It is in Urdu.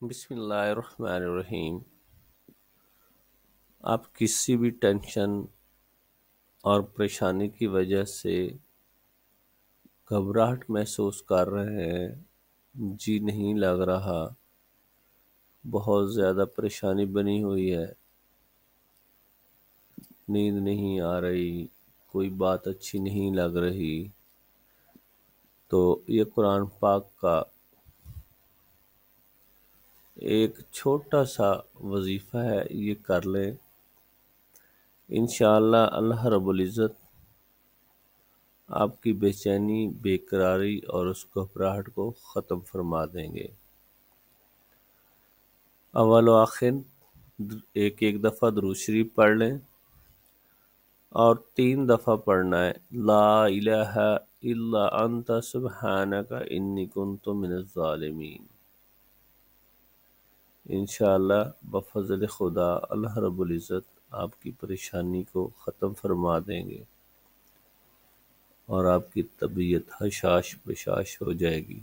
بسم اللہ الرحمن الرحیم۔ آپ کسی بھی ٹینشن اور پریشانی کی وجہ سے گھبراہٹ محسوس کر رہے ہیں، جی نہیں لگ رہا، بہت زیادہ پریشانی بنی ہوئی ہے، نیند نہیں آ رہی، کوئی بات اچھی نہیں لگ رہی، تو یہ قرآن پاک کا ایک چھوٹا سا وظیفہ ہے، یہ کر لیں، انشاءاللہ اللہ رب العزت آپ کی بے چینی، بے قراری اور اس گھبراہٹ کو ختم فرما دیں گے۔ اول و آخر ایک ایک دفعہ درود شریف پڑھ لیں اور 3 دفعہ پڑھنا ہے لا الہ الا انت سبحانک انی کنت من الظالمین۔ انشاءاللہ بفضل خدا اللہ رب العزت آپ کی پریشانی کو ختم فرما دیں گے اور آپ کی طبیعت حشاش بشاش ہو جائے گی۔